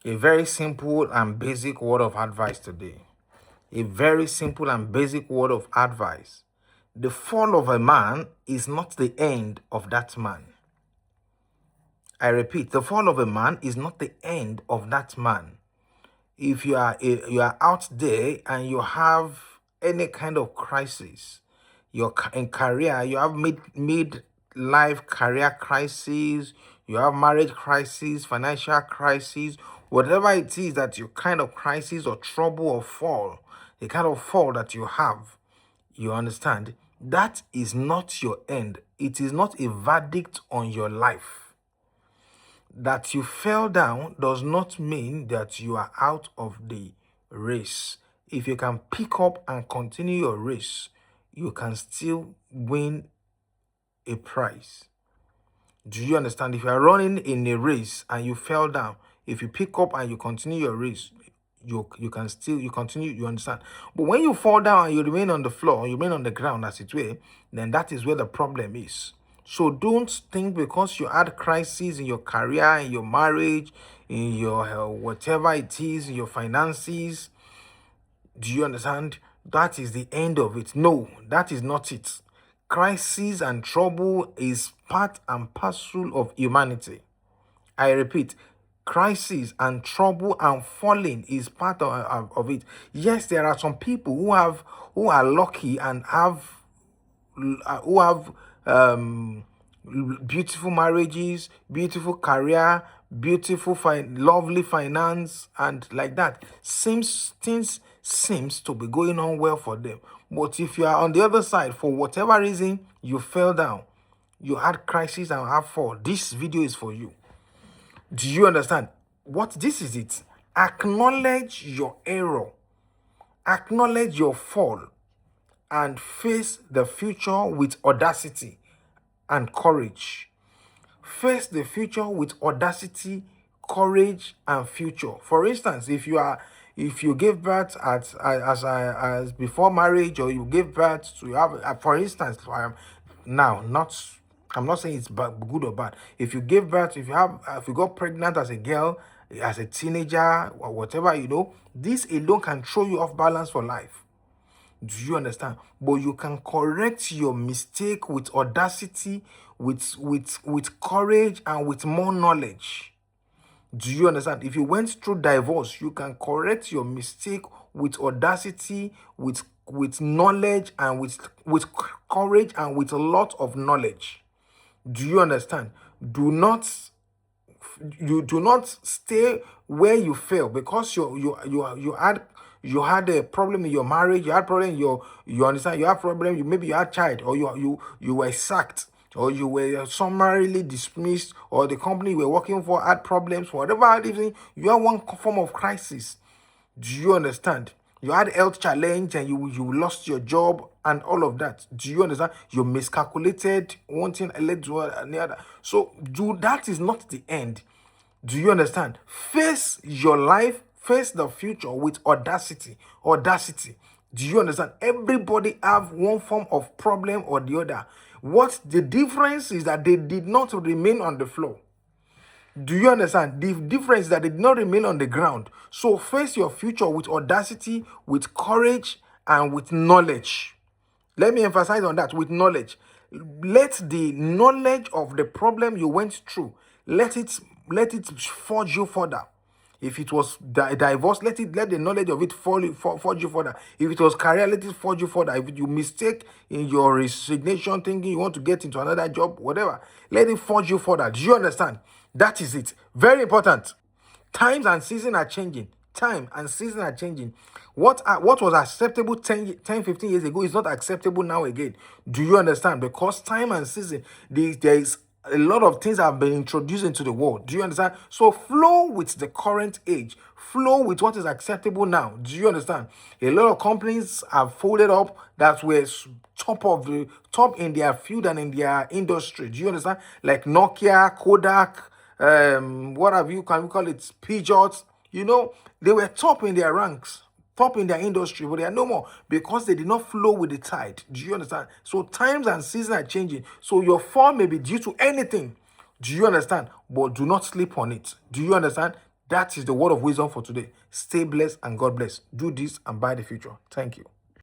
A very simple and basic word of advice today. A very simple and basic word of advice. The fall of a man is not the end of that man. I repeat, the fall of a man is not the end of that man. If you are out there and you have any kind of crisis, you're in career, you have mid life career crisis, you have marriage crisis, financial crisis, whatever it is that your kind of crisis or trouble or fall, the kind of fall that you have, you understand, that is not your end. It is not a verdict on your life. That you fell down does not mean that you are out of the race. If you can pick up and continue your race, you can still win a prize. Do you understand? If you are running in a race and you fell down, if you pick up and you continue your race, you continue, you understand. But when you fall down and you remain on the floor, you remain on the ground as it were, then that is where the problem is. So don't think because you had crises in your career, in your marriage, in your whatever it is, in your finances. Do you understand? That is the end of it. No, that is not it. Crisis and trouble is part and parcel of humanity. I repeat, crisis and trouble and falling is part of it. Yes, there are some people who are lucky and who have beautiful marriages, beautiful career, beautiful lovely finance, and like that. Things seems to be going on well for them. But if you are on the other side, for whatever reason, you fell down, you had crisis and have fall, this video is for you. Do you understand? What this is it? Acknowledge your error, acknowledge your fall, and face the future with audacity and courage. Face the future with audacity, courage, and future. For instance, if you give birth as before marriage, or you give birth to have, for instance, now not I'm not saying it's good or bad. If you give birth, if you got pregnant as a girl, as a teenager, or whatever, this alone can throw you off balance for life. Do you understand? But you can correct your mistake with audacity, with courage, and with more knowledge. Do you understand? If you went through divorce, you can correct your mistake with audacity, with knowledge, and with courage, and with a lot of knowledge. Do you understand? You do not stay where you fail because you had a problem in your marriage, you had problem in you understand, you have problem, maybe you had child, or you were sacked, or you were summarily dismissed, or the company you were working for had problems, whatever reason, you have one form of crisis. Do you understand? You had health challenge and you lost your job and all of that. Do you understand? You miscalculated one thing led to another. So that is not the end. Do you understand? Face your life, face the future with audacity. Audacity. Do you understand? Everybody have one form of problem or the other. What the difference is that they did not remain on the floor. Do you understand? The difference is that they did not remain on the ground. So face your future with audacity, with courage, and with knowledge. Let me emphasize on that, with knowledge. Let the knowledge of the problem you went through, let it forge you further. If it was divorce, let the knowledge of it forge you further. If it was career, let it forge you further. If you mistake in your resignation, thinking you want to get into another job, whatever, let it forge you further. Do you understand? That is it. Very important. Times and seasons are changing. Time and season are changing. What was acceptable 15 years ago is not acceptable now again. Do you understand? Because time and season, there is a lot of things have been introduced into the world. Do you understand? So flow with the current age. Flow with what is acceptable now. Do you understand? A lot of companies have folded up that were top in their field and in their industry. Do you understand? Like Nokia, Kodak, what have you, can we call it, Peugeot? They were top in their ranks, top in their industry, but they are no more because they did not flow with the tide. Do you understand? So times and seasons are changing. So your fall may be due to anything. Do you understand? But do not sleep on it. Do you understand? That is the word of wisdom for today. Stay blessed and God bless. Do this and buy the future. Thank you.